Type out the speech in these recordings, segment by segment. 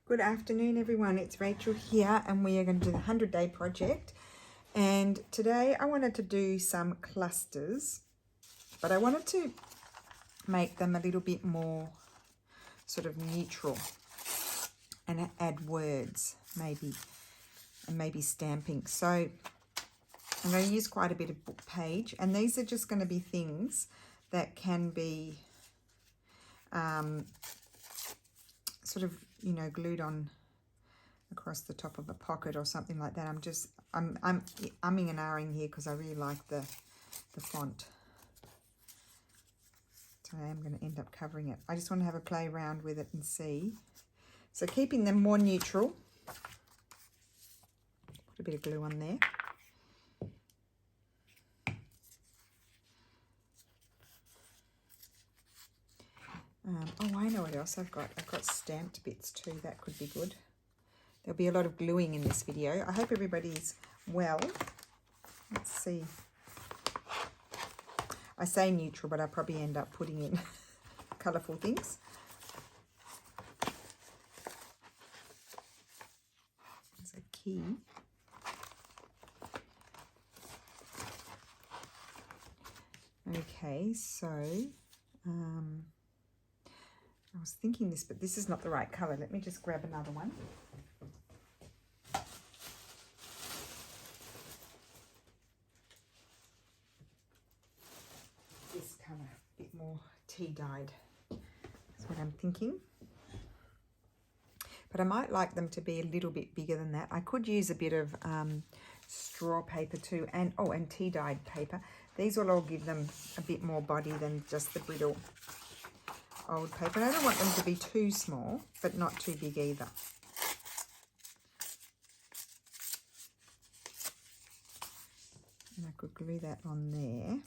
Good afternoon, everyone. It's Rachel here, and we are going to do the 100-day project. And today I wanted to do some clusters, but I wanted to make them a little bit more sort of neutral and add words, maybe, and maybe stamping. So I'm going to use quite a bit of book page, and these are just going to be things that can be sort of, you know, glued on across the top of a pocket or something like that. I'm umming and ahhing here because I really like the font. So I am going to end up covering it. I just want to have a play around with it and see. So keeping them more neutral. Put a bit of glue on there. Oh, I know what else I've got. I've got stamped bits too. That could be good. There'll be a lot of gluing in this video. I hope everybody's well. Let's see. I say neutral, but I probably end up putting in colourful things. There's a key. Okay, so I was thinking this, but this is not the right colour. Let me just grab another one. This colour, a bit more tea-dyed. That's what I'm thinking. But I might like them to be a little bit bigger than that. I could use a bit of straw paper too, and tea-dyed paper. These will all give them a bit more body than just the brittle old paper. And I don't want them to be too small, but not too big either. And I could glue that on there.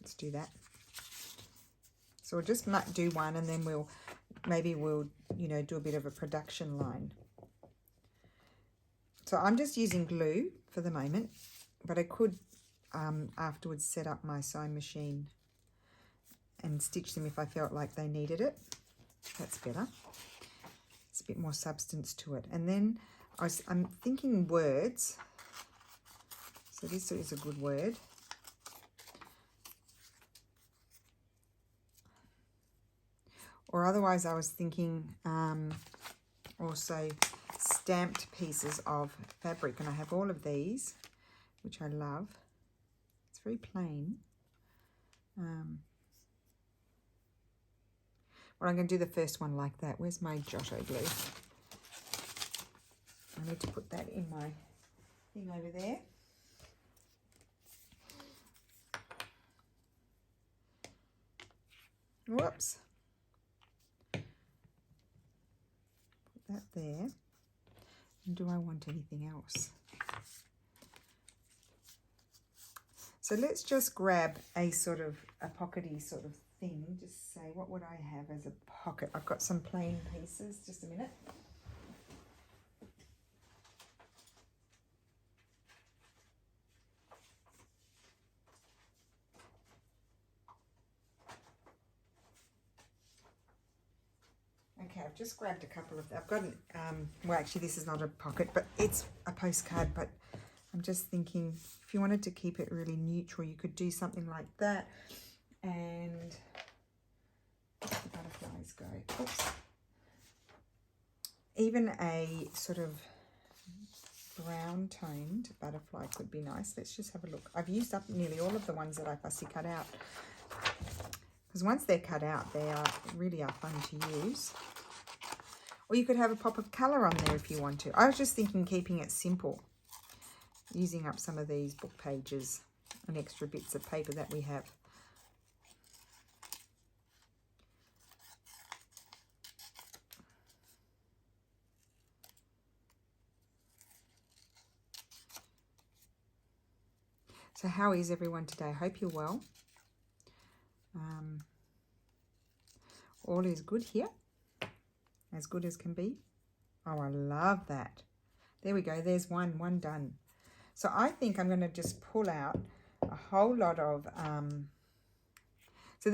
Let's do that. So we'll just do one, and then maybe we'll you know, do a bit of a production line. So I'm just using glue for the moment, but I could afterwards set up my sewing machine and stitch them if I felt like they needed it. That's better. It's a bit more substance to it. And then I'm thinking words. So this is a good word. Or otherwise I was thinking also stamped pieces of fabric. And I have all of these, which I love. It's very plain. Well, I'm going to do the first one like that. Where's my Giotto glue? I need to put that in my thing over there. Whoops. Put that there. And do I want anything else? So let's just grab a sort of a pockety sort of thing. Just say, what would I have as a pocket? I've got some plain pieces. Just a minute. Okay, I've just grabbed a couple of, I've got, well actually this is not a pocket, but it's a postcard, but I'm just thinking if you wanted to keep it really neutral, you could do something like that. And where the butterflies go? Oops. Even a sort of brown toned butterfly could be nice. Let's just have a look. I've used up nearly all of the ones that I fussy cut out. Because once they're cut out, they really are fun to use. Or you could have a pop of colour on there if you want to. I was just thinking keeping it simple. Using up some of these book pages and extra bits of paper that we have. So how is everyone today? I hope you're well. All is good here. As good as can be. Oh, I love that. There we go. There's one done. So I think I'm going to just pull out a whole lot of So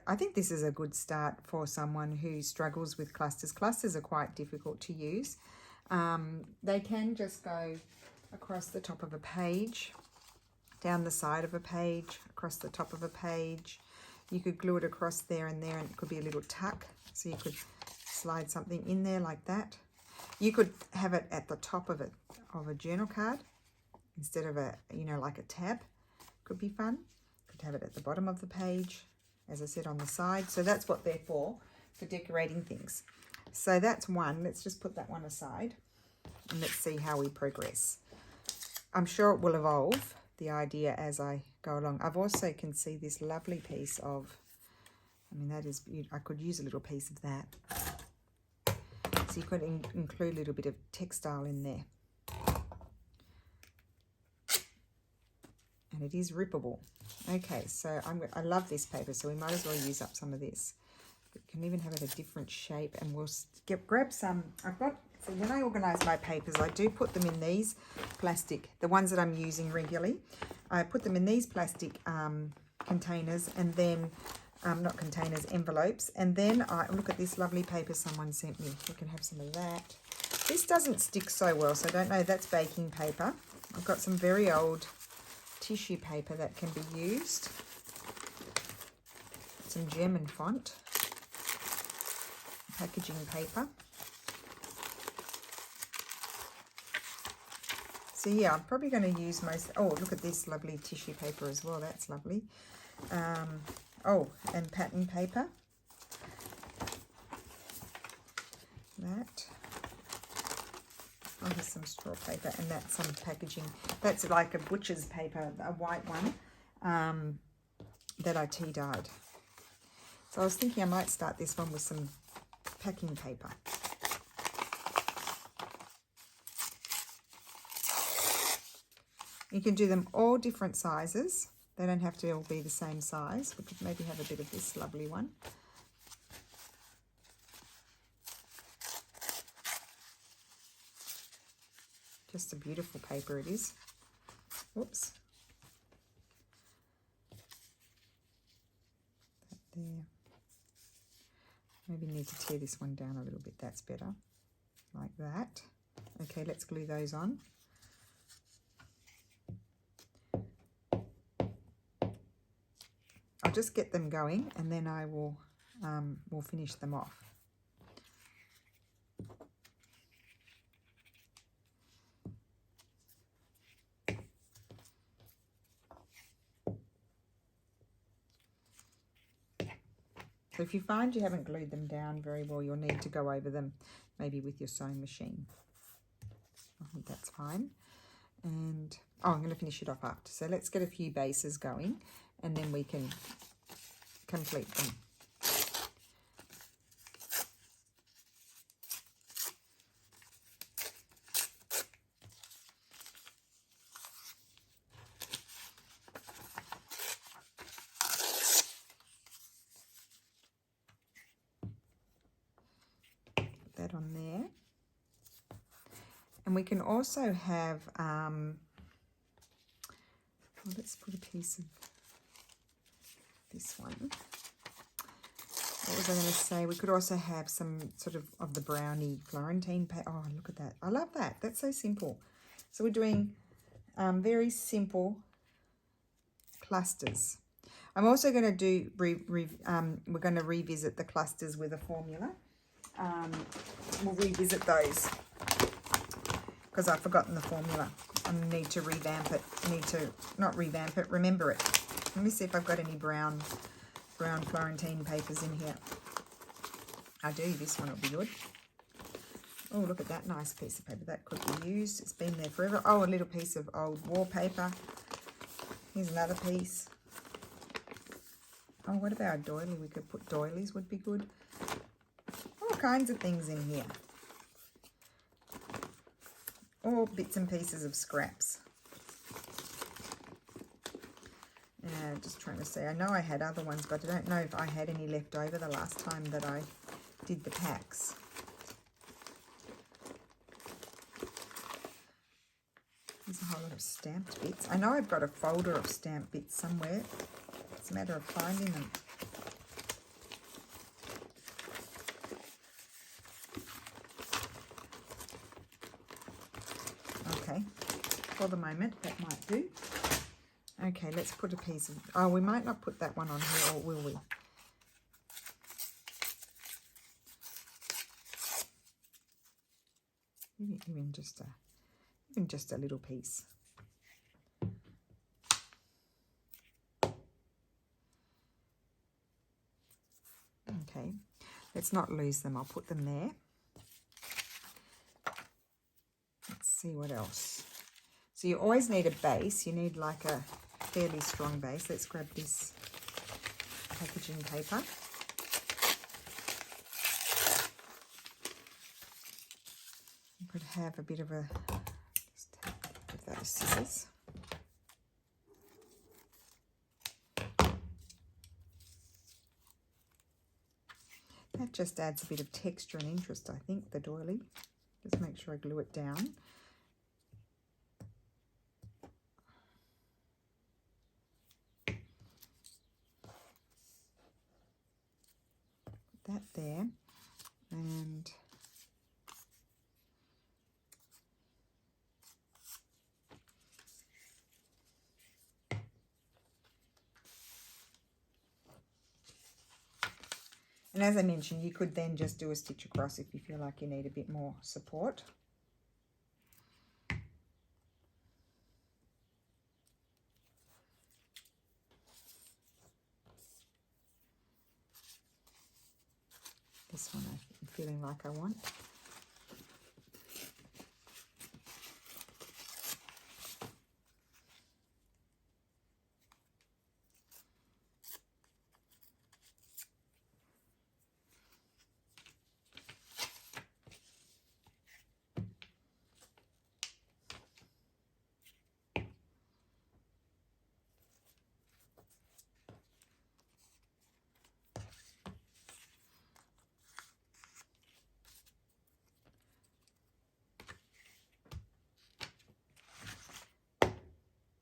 I think this is a good start for someone who struggles with clusters. Clusters are quite difficult to use. They can just go across the top of a page, down the side of a page, across the top of a page. You could glue it across there and there, and it could be a little tuck. So you could slide something in there like that. You could have it at the top of a journal card instead of like a tab. Could be fun. Could have it at the bottom of the page, as I said, on the side. So that's what they're for decorating things. So that's one. Let's just put that one aside and let's see how we progress. I'm sure it will evolve, the idea, as I go along. I've also can see this lovely piece of, that is beautiful. I could use a little piece of that. So you could include a little bit of textile in there. And it is rippable. Okay, so I love this paper, so we might as well use up some of this. We can even have it a different shape, and we'll grab some. So when I organise my papers, I do put them in these plastic, the ones that I'm using regularly. I put them in these plastic containers, and then, not containers, envelopes. And then look at this lovely paper someone sent me. We can have some of that. This doesn't stick so well, so I don't know, that's baking paper. I've got some very old tissue paper that can be used. Some German font. Packaging paper. So yeah, I'm probably going to use most. Oh, look at this lovely tissue paper as well. That's lovely. And pattern paper. That. Oh, there's some straw paper, and that's some packaging. That's like a butcher's paper, a white one, that I tea dyed. So I was thinking I might start this one with some packing paper. You can do them all different sizes. They don't have to all be the same size. We could maybe have a bit of this lovely one. Just a beautiful paper it is. Whoops. That there. Maybe need to tear this one down a little bit. That's better. Like that. Okay, let's glue those on. I'll just get them going, and then I will we'll finish them off. So if you find you haven't glued them down very well, you'll need to go over them maybe with your sewing machine. I think that's fine. And I'm going to finish it off after. So let's get a few bases going, and then we can complete them. That on there, and we can also have let's put a piece of this one. What was I going to say? We could also have some sort of the brownie Florentine paper. Oh, look at that. I love that. That's so simple. So we're doing very simple clusters. I'm also going to do we're going to revisit the clusters with a formula. We'll revisit those because I've forgotten the formula. I need to revamp it. Remember it. Let me see if I've got any brown Florentine papers in here. I do. This one will be good. Oh, look at that nice piece of paper. That could be used. It's been there forever. Oh, a little piece of old wallpaper. Here's another piece. Oh, what about a doily? We could put doilies, would be good. All kinds of things in here. All bits and pieces of scraps. Just trying to say, I know I had other ones, but I don't know if I had any left over the last time that I did the packs. There's a whole lot of stamped bits. I know I've got a folder of stamped bits somewhere. It's a matter of finding them. okay. For the moment, that might do. Okay, let's put a piece of... Oh, we might not put that one on here, or will we? Even just a little piece. Okay, let's not lose them. I'll put them there. Let's see what else. So you always need a base. You need like a fairly strong base. Let's grab this packaging paper. You could have a bit of a, just with those scissors. That just adds a bit of texture and interest, I think, the doily. Just make sure I glue it down. Put that there. And as I mentioned, you could then just do a stitch across if you feel like you need a bit more support. This one I'm feeling like I want.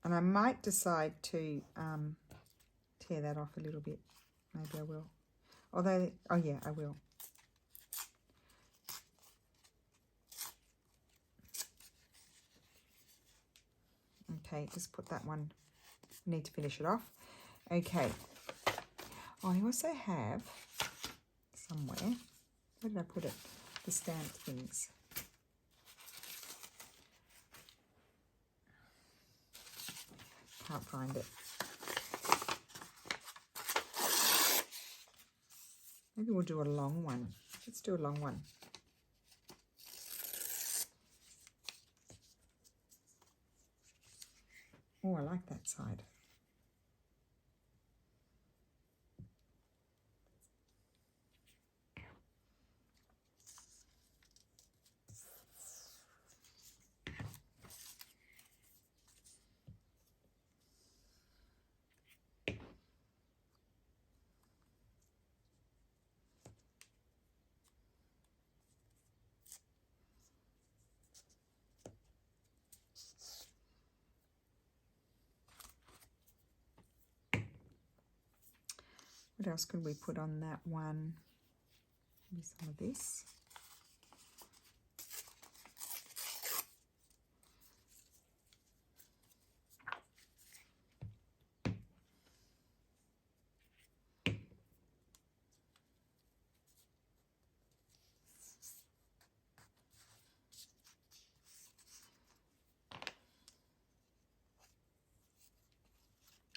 And I might decide to tear that off a little bit. Maybe I will. Although, oh yeah, I will. Okay, just put that one. Need to finish it off. Okay. Oh, I also have somewhere. Where did I put it? The stamped things. Can't find it. Maybe we'll do a long one. Let's do a long one. Oh, I like that side. What else could we put on that one? Maybe some of this.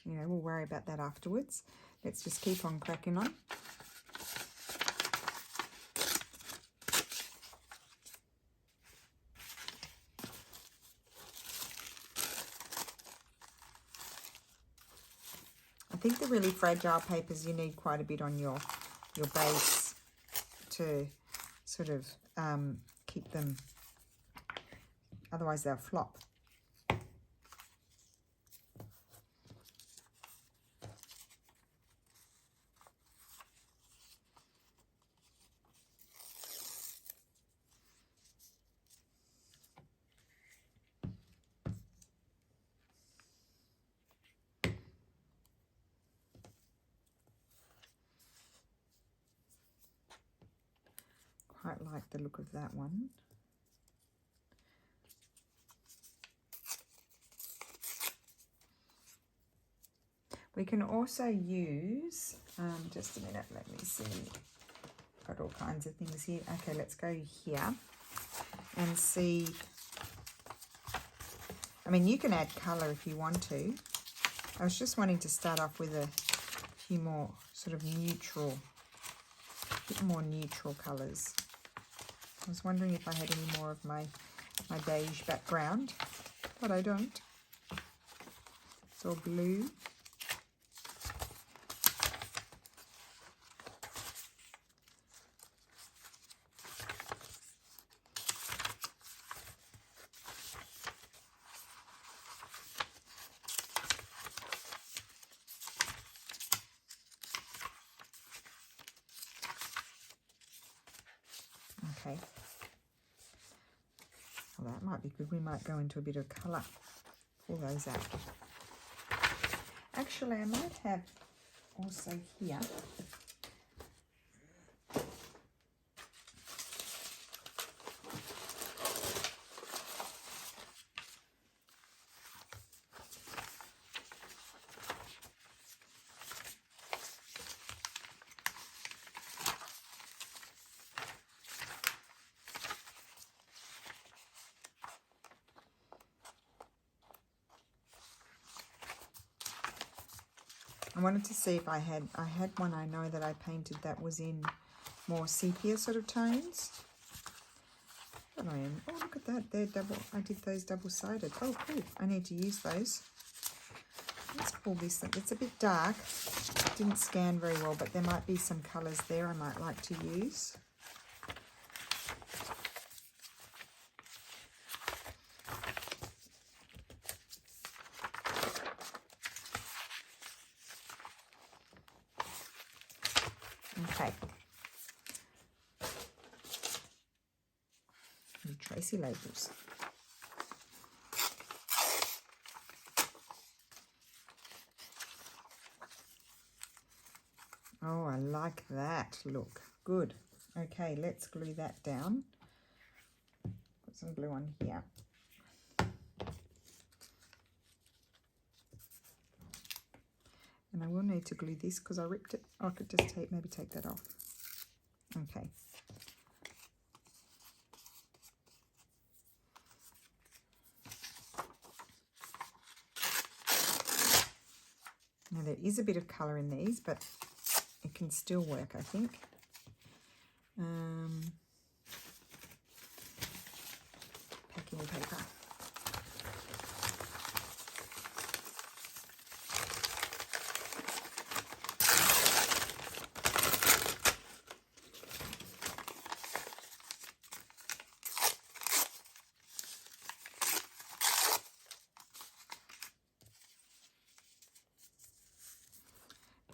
You know, we'll worry about that afterwards. Let's just keep on cracking on. I think the really fragile papers, you need quite a bit on your base to sort of keep them, otherwise they'll flop. Quite like the look of that one. We can also use, just a minute, let me see. Got all kinds of things here. Okay, let's go here and see. I mean, you can add colour if you want to. I was just wanting to start off with a few more sort of neutral, a bit more neutral colours. I was wondering if I had any more of my beige background, but I don't. It's all blue. Okay. Well, that might be good. We might go into a bit of colour. Pull those out. Actually, I might have also here. I wanted to see if I had one I know that I painted that was in more sepia sort of tones. But I am. Oh, look at that. They're double. I did those double-sided. Oh, cool. I need to use those. Let's pull this thing. It's a bit dark. Didn't scan very well, but there might be some colours there I might like to use. Okay. And Tracy labels. Oh, I like that look. Good. Okay, let's glue that down. Put some glue on here. And I will need to glue this because I ripped it. I could just maybe take that off. Okay. Now there is a bit of colour in these, but it can still work, I think. Packing paper.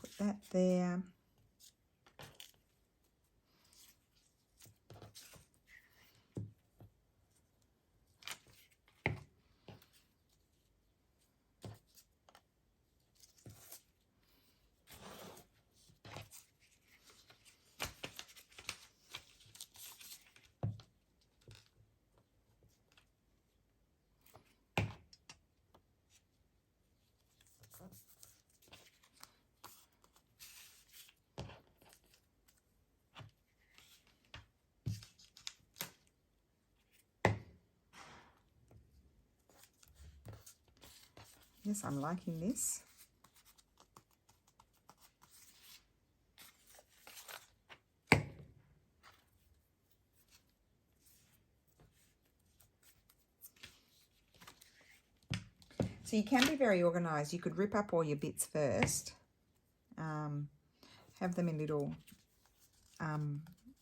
Put that there. Yes, I'm liking this. So you can be very organised. You could rip up all your bits first, have them in little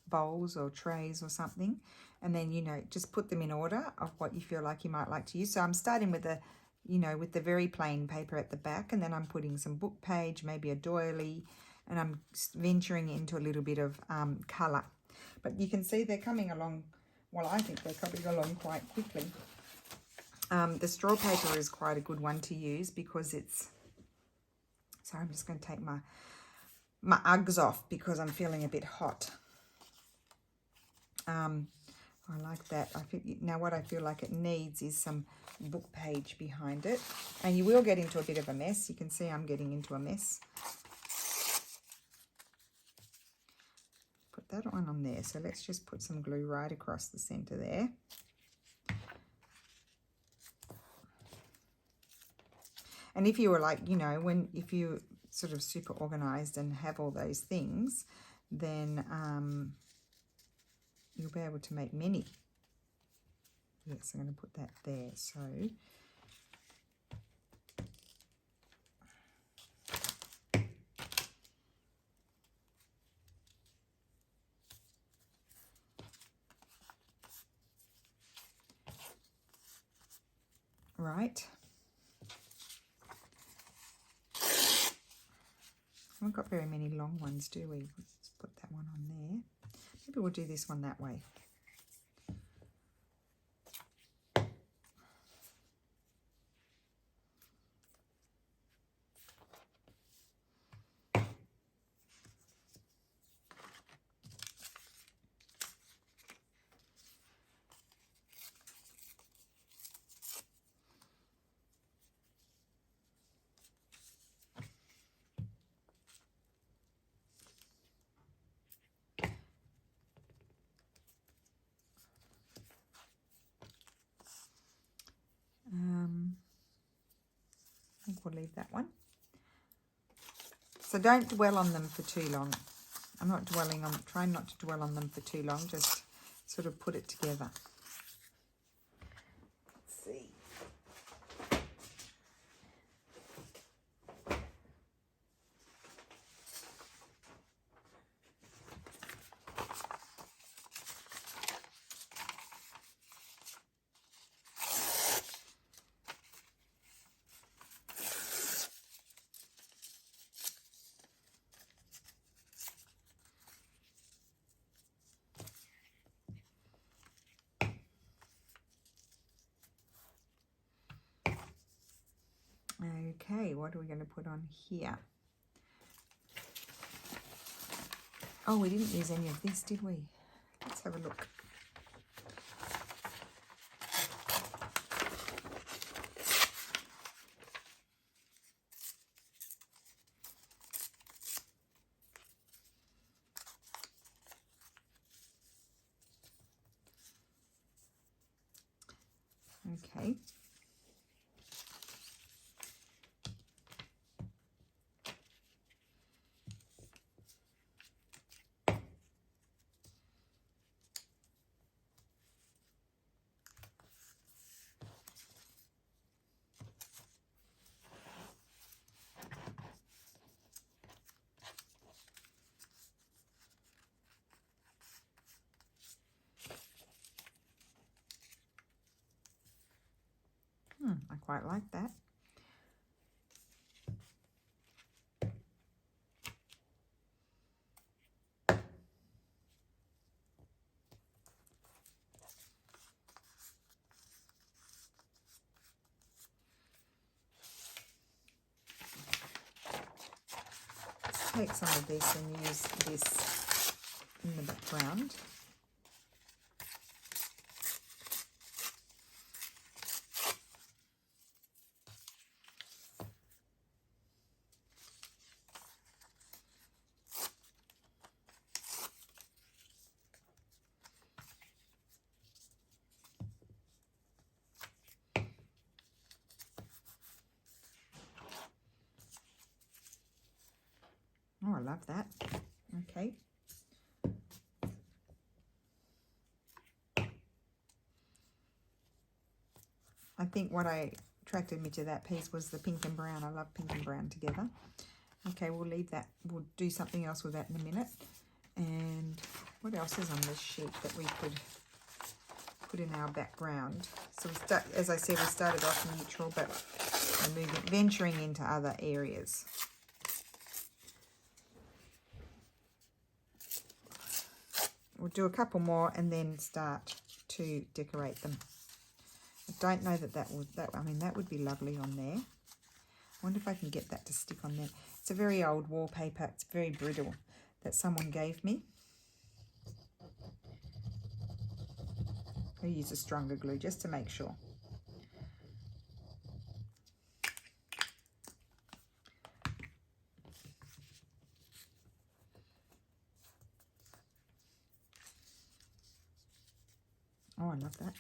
bowls or trays or something, and then, you know, just put them in order of what you feel like you might like to use. So I'm starting with the, you know, with the very plain paper at the back, and then I'm putting some book page, maybe a doily, and I'm venturing into a little bit of colour. But you can see they're coming along, well, I think they're coming along quite quickly. The straw paper is quite a good one to use because it's, sorry, I'm just going to take my Uggs off because I'm feeling a bit hot. I like that. I feel, now what I feel like it needs is some book page behind it. And you will get into a bit of a mess. You can see I'm getting into a mess. Put that one on there. So let's just put some glue right across the center there. And if you were like, you know, if you sort of super organized and have all those things, then you'll be able to make many. Yes, I'm going to put that there. So right. We haven't got very many long ones, do we? Let's put that one on there. Maybe we'll do this one that way. I think we'll leave that one. So don't dwell on them for too long. I'm not dwelling on, trying not to dwell on them for too long, just sort of put it together. Let's see. Okay, what are we going to put on here? Oh, we didn't use any of this, did we? Let's have a look. Okay. I quite like that. Let's take some of this and use this in the background. Oh, I love that. Okay. I think what attracted me to that piece was the pink and brown. I love pink and brown together. Okay, we'll leave that. We'll do something else with that in a minute. And what else is on this sheet that we could put in our background? So we as I said, we started off neutral, but we're venturing into other areas. We'll do a couple more and then start to decorate them. I don't know that I mean, that would be lovely on there. I wonder if I can get that to stick on there. It's a very old wallpaper. It's very brittle that someone gave me. I'll use a stronger glue just to make sure. Oh, I love that.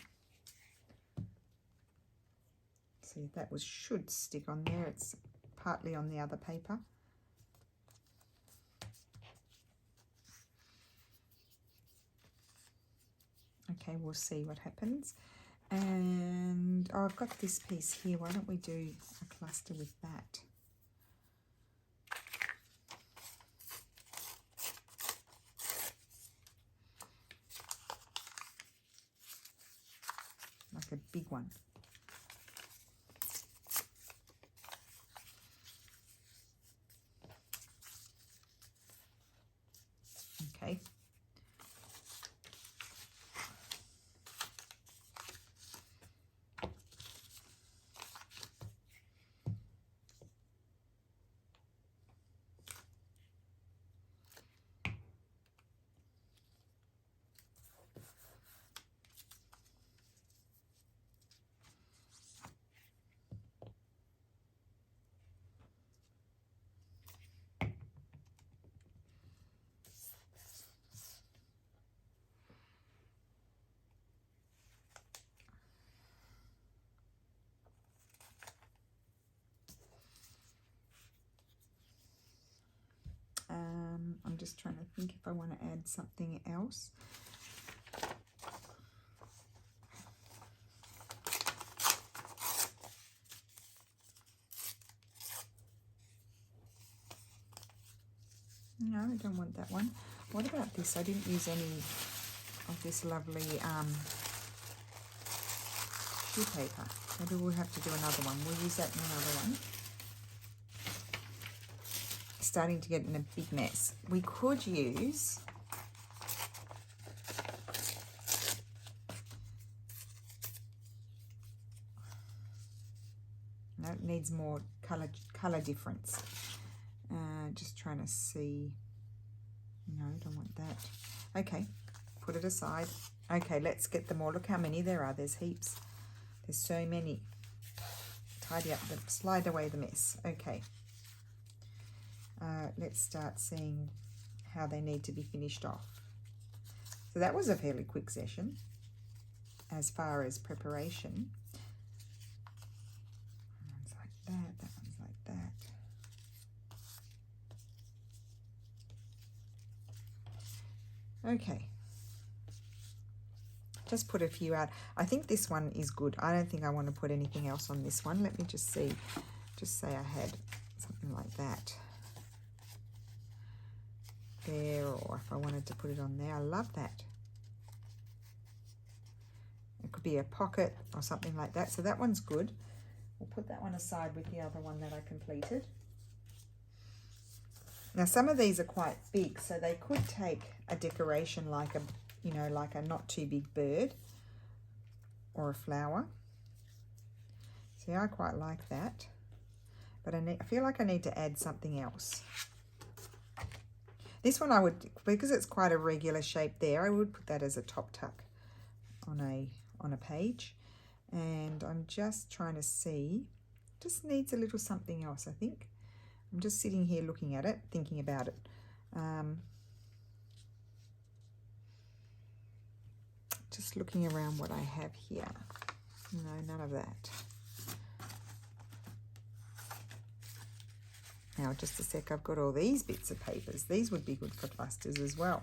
See, that should stick on there. It's partly on the other paper. Okay, we'll see what happens. And oh, I've got this piece here. Why don't we do a cluster with that? Like a big one. Okay. I'm just trying to think if I want to add something else. No, I don't want that one. What about this? I didn't use any of this lovely shoe paper. Maybe we'll have to do another one. We'll use that in another one. Starting to get in a big mess. We could use no, it needs more color difference. Just trying to see. No, don't want that. Okay, put it aside. Okay, let's get them all. Look how many there are. There's heaps. There's so many. Tidy up slide away the mess. Okay. Let's start seeing how they need to be finished off. So that was a fairly quick session as far as preparation. That one's like that, that one's like that. Okay. Just put a few out. I think this one is good. I don't think I want to put anything else on this one. Let me just see. Just say I had something like that there, or if I wanted to put it on there. I love that. It could be a pocket or something like that. So that one's good. We'll put that one aside with the other one that I completed. Now some of these are quite big, so they could take a decoration like a, you know, like a not too big bird or a flower. See, I quite like that, but I feel like I need to add something else. This one I would, because it's quite a regular shape there, I would put that as a top tuck on a page. And I'm just trying to see, just needs a little something else, I think. I'm just sitting here looking at it, thinking about it. Just looking around what I have here. No, none of that. Now, just a sec, I've got all these bits of papers. These would be good for clusters as well.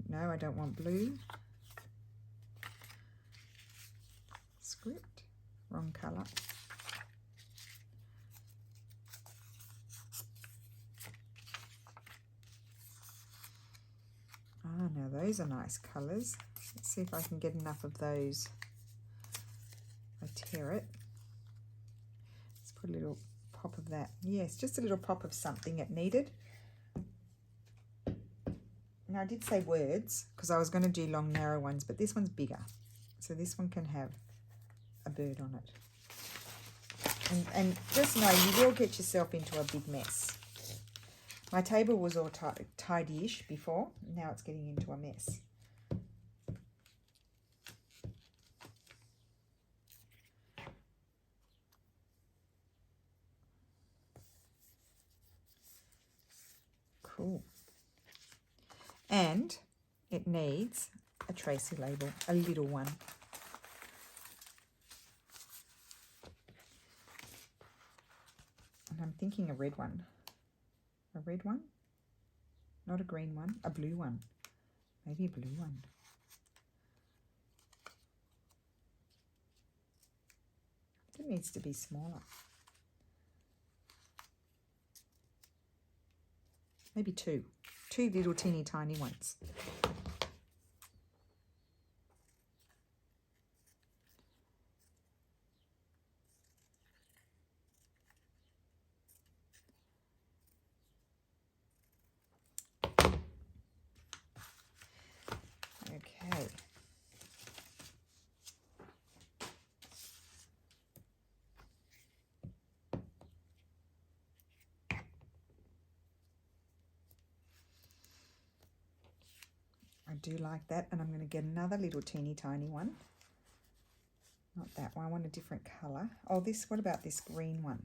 No, I don't want blue. Script, wrong colour. Ah, now those are nice colours. Let's see if I can get enough of those. I tear it. Let's put a little pop of that. Yes, just a little pop of something it needed. Now I did say words because I was going to do long narrow ones, but this one's bigger, so this one can have a bird on it. And just know you will get yourself into a big mess. My table was all tidy-ish before, now it's getting into a mess. Cool. And it needs a Tracy label, a little one. And I'm thinking a red one. A red one? Not a green one, a blue one. Maybe a blue one. It needs to be smaller. Maybe two. Two little teeny tiny ones. Okay. I do like that, and I'm going to get another little teeny tiny one. Not that one, I want a different colour. Oh, this, what about this green one?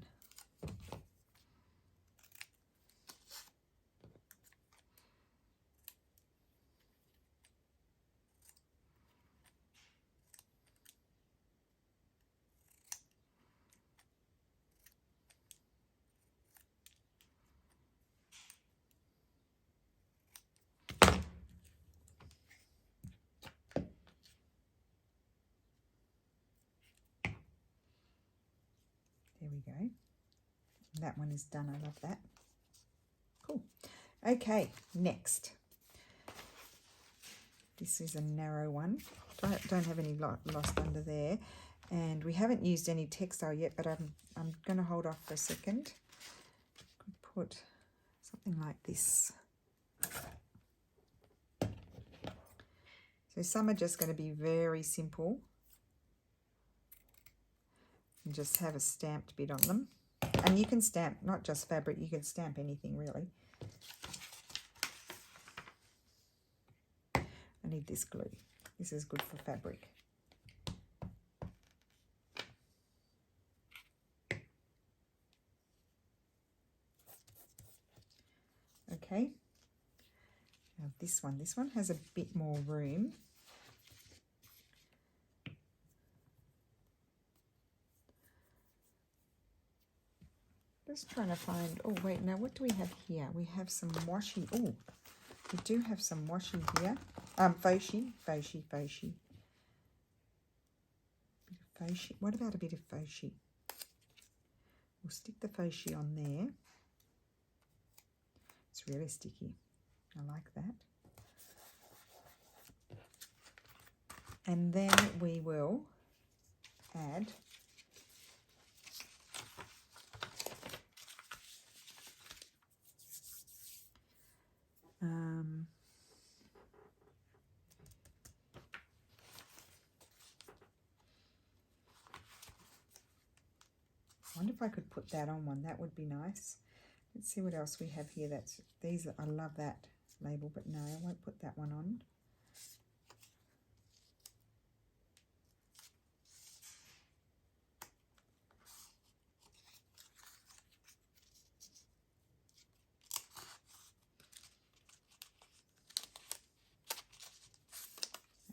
There we go. That one is done. I love that. Cool. Okay, next. This is a narrow one. Don't have any lost under there. And we haven't used any textile yet, but I'm going to hold off for a second. Put something like this. So some are just going to be very simple. And just have a stamped bit on them. And you can stamp not just fabric, you can stamp anything really. I need this glue. This is good for fabric. Okay. Now this one has a bit more room. Just trying to find, oh wait, now what do we have here? We have some washi. Oh, we do have some washi here. Foshi. What about a bit of foshi? We'll stick the foshi on there. It's really sticky. I like that. And then we will add I wonder if I could put that on one. That would be nice. Let's see what else we have here. I love that label, but no, I won't put that one on.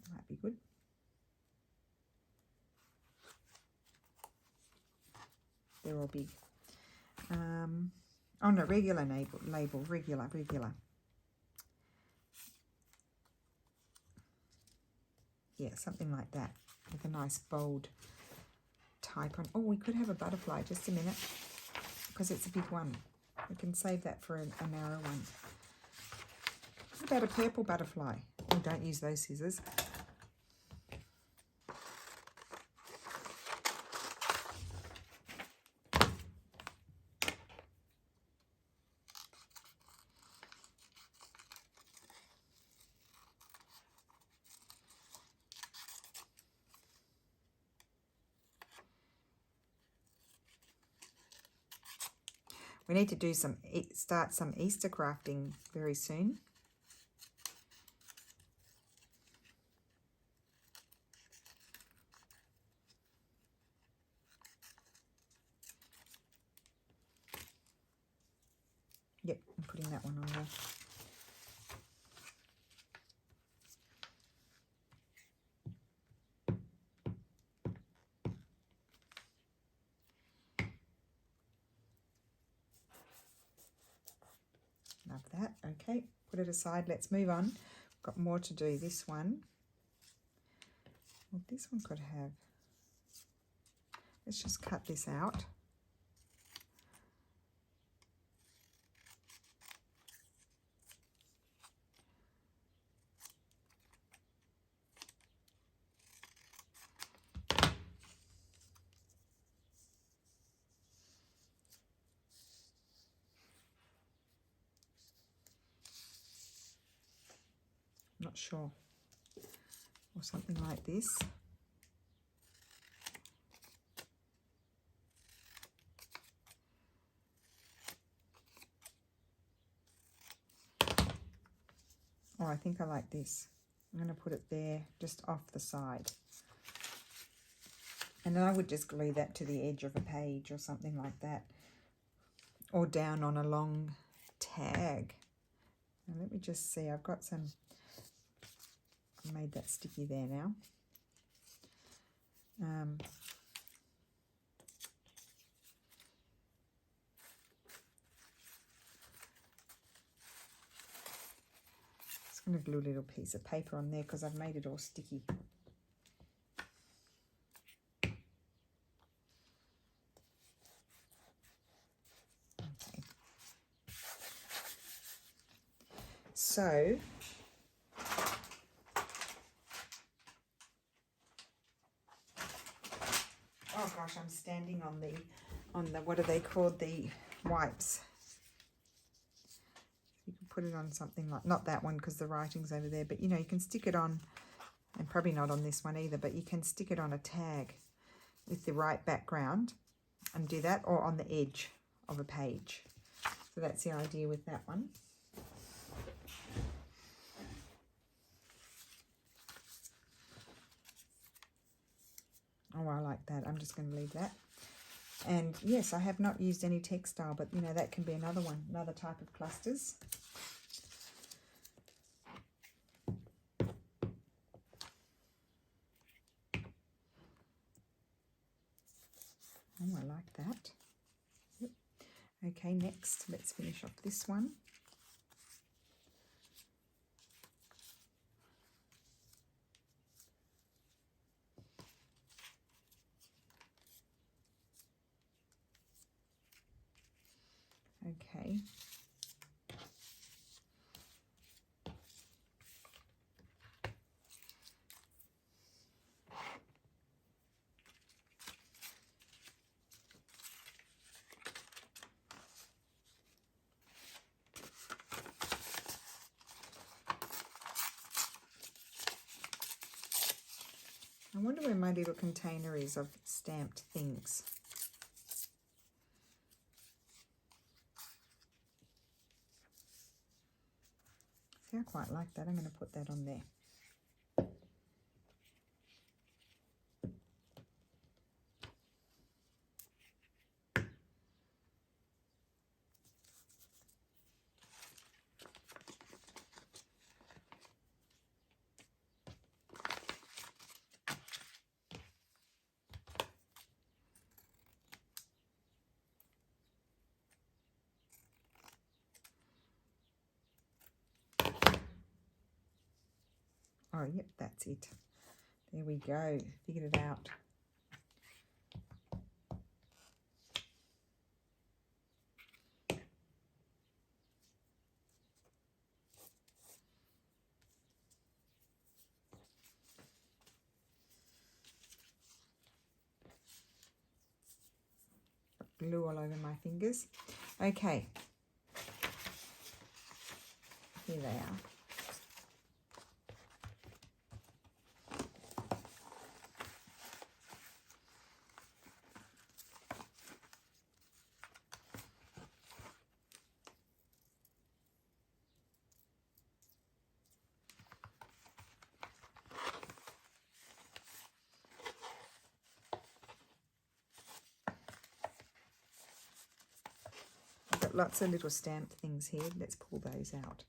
That might be good. They're all big. Oh no, regular label, regular. Yeah, something like that, with a nice bold type on. Oh, we could have a butterfly, just a minute, because it's a big one. We can save that for a narrow one. What about a purple butterfly? Oh, don't use those scissors. We need to do start some Easter crafting very soon. Yep, putting that one on there. Love that. Okay, put it aside. Let's move on. Got more to do. This one. Well, this one could have. Let's just cut this out. Not sure. Or something like this. Oh, I think I like this. I'm going to put it there, just off the side. And then I would just glue that to the edge of a page or something like that. Or down on a long tag. Now let me just see, I've got some, I made that sticky there now. Just going to glue a little piece of paper on there because I've made it all sticky. Okay. So, oh gosh, I'm standing on the what are they called, the wipes. You can put it on something like, not that one because the writing's over there, but you know, you can stick it on, and probably not on this one either, but you can stick it on a tag with the right background and do that, or on the edge of a page. So that's the idea with that one. Oh, I like that. I'm just going to leave that. And yes, I have not used any textile, but you know, that can be another one, another type of clusters. Oh, I like that. Yep. Okay, next, let's finish off this one. Okay. I wonder where my little container is of stamped things. See, I quite like that. I'm going to put that on there. Oh, yep, that's it. There we go. Figured it out. Glue all over my fingers. Okay. Here they are. lots of little stamped things here. Let's pull those out.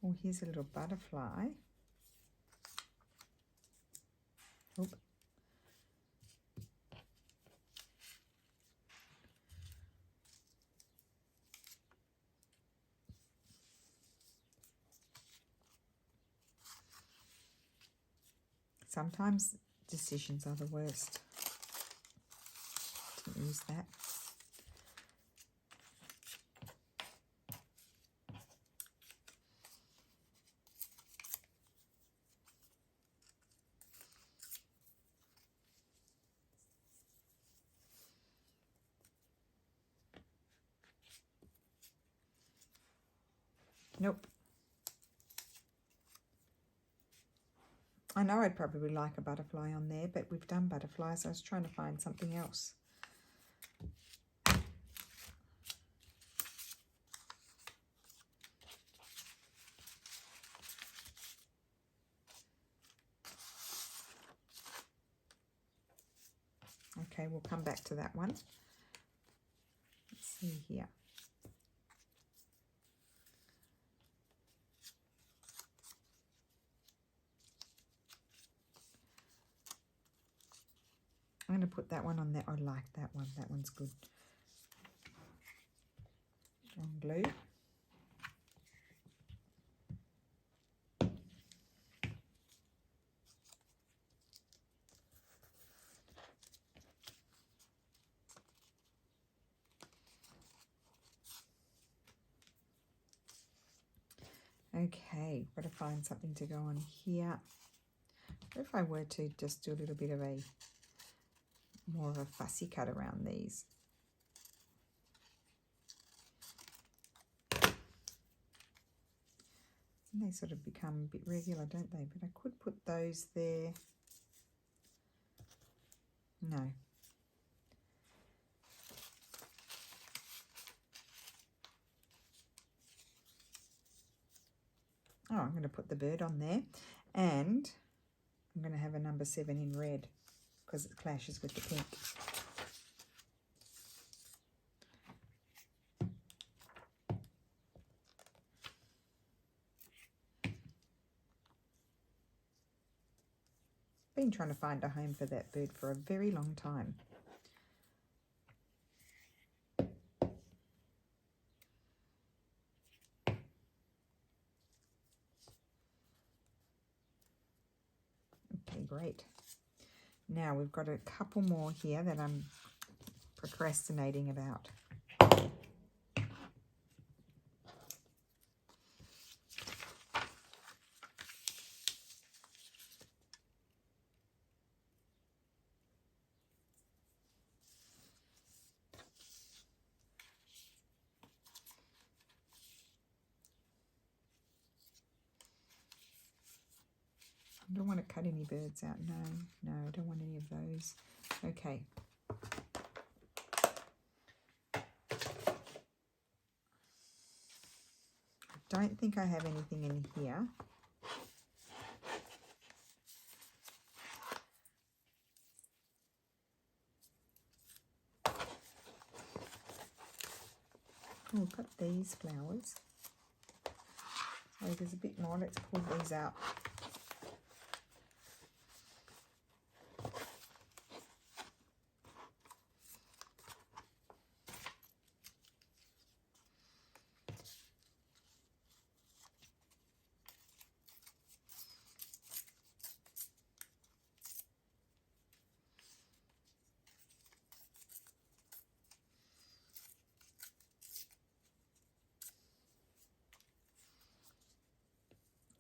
Well, here's a little butterfly. Oop. Sometimes decisions are the worst. Didn't use that. Nope. I know I'd probably like a butterfly on there, but we've done butterflies. I was trying to find something else. Okay, we'll come back to that one. Let's see here. I'm going to put that one on there. I like that one. That one's good. On blue. Okay, got to find something to go on here. What if I were to just do a little bit of a more of a fussy cut around these? And they sort of become a bit regular, don't they? But I could put those there. No. Oh, I'm going to put the bird on there, and I'm going to have a number 7 in red because it clashes with the pink. Been trying to find a home for that bird for a very long time. Okay, great. Now we've got a couple more here that I'm procrastinating about. I don't want to cut any birds out. No, I don't want any of those. Okay. I don't think I have anything in here. Oh, we've got these flowers. Oh, there's a bit more. Let's pull these out.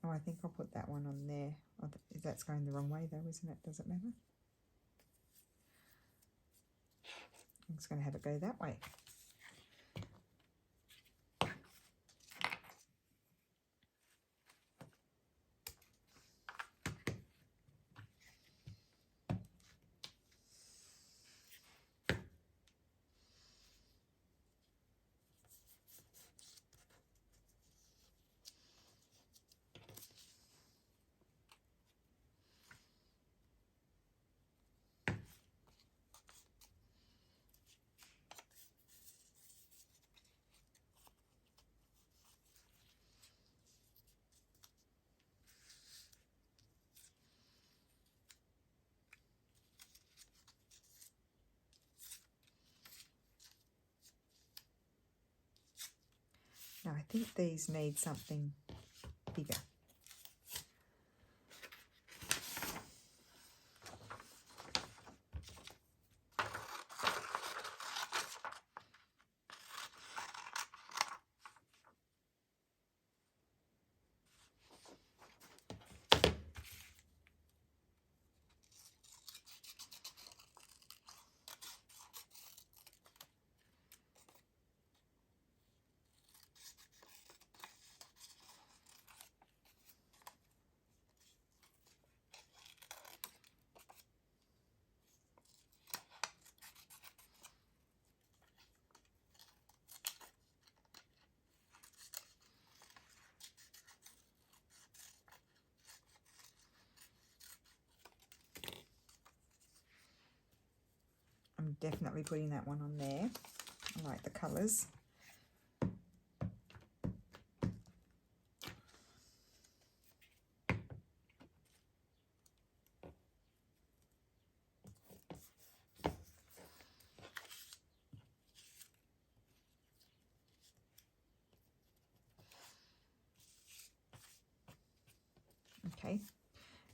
Oh, I think I'll put that one on there. Oh, that's going the wrong way though, isn't it? Does it matter? I'm just going to have it go that way. I think these need something bigger. I'm definitely putting that one on there. I like the colours. Okay,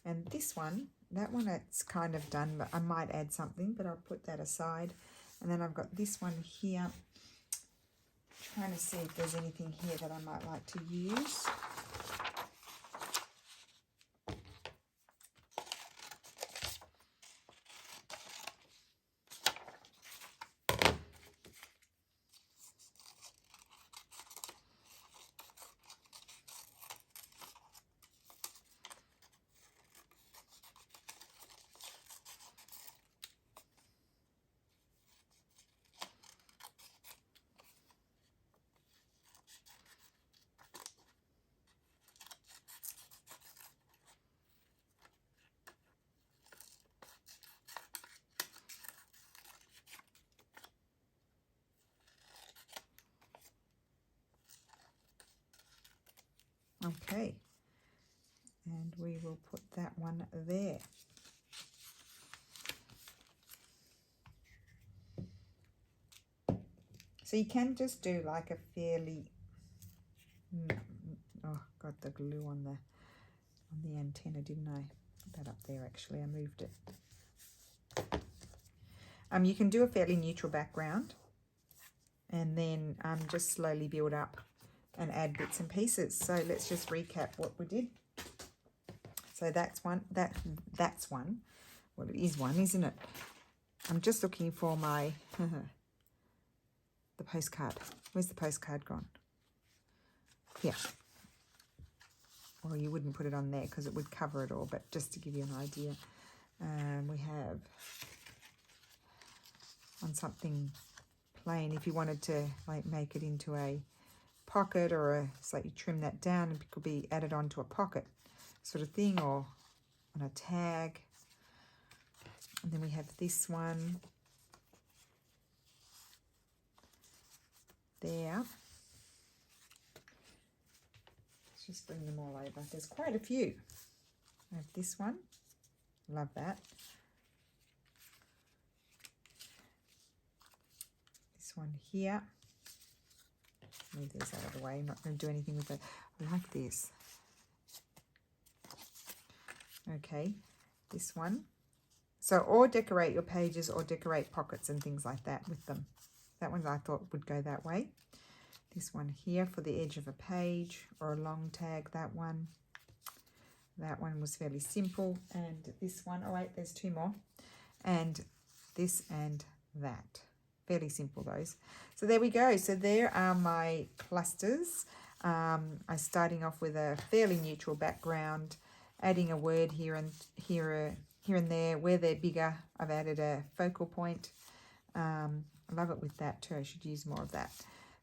and this one, that one it's kind of done, but I might add something, but I'll put that aside. And then I've got this one here, trying to see if there's anything here that I might like to use. Okay, and we will put that one there. So you can just do like a fairly, oh, got the glue on the antenna, didn't I? Put that up there actually, I moved it. You can do a fairly neutral background and then just slowly build up and add bits and pieces. So let's just recap what we did. So that's one, that's one. Well, it is one, isn't it? I'm just looking for my, the postcard. Where's the postcard gone? Here. Well, you wouldn't put it on there because it would cover it all, but just to give you an idea, we have on something plain, if you wanted to like make it into a pocket or a, so you trim that down and it could be added onto a pocket sort of thing, or on a tag. And then we have this one there. Let's just bring them all over. There's quite a few. I have this one. Love that. This one here. Move these out of the way. I'm not going to do anything with it. I like this. Okay, this one. So, or decorate your pages or decorate pockets and things like that with them. That one I thought would go that way. This one here for the edge of a page or a long tag, that one. That one was fairly simple. And this one, oh wait, there's two more. And this and that. Fairly simple, those. So there we go. So there are my clusters. I'm starting off with a fairly neutral background, adding a word here and there. Where they're bigger, I've added a focal point. I love it with that too. I should use more of that.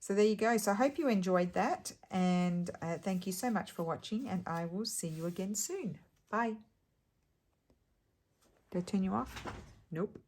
So there you go. So I hope you enjoyed that, and thank you so much for watching, and I will see you again soon. Bye. Did I turn you off? Nope.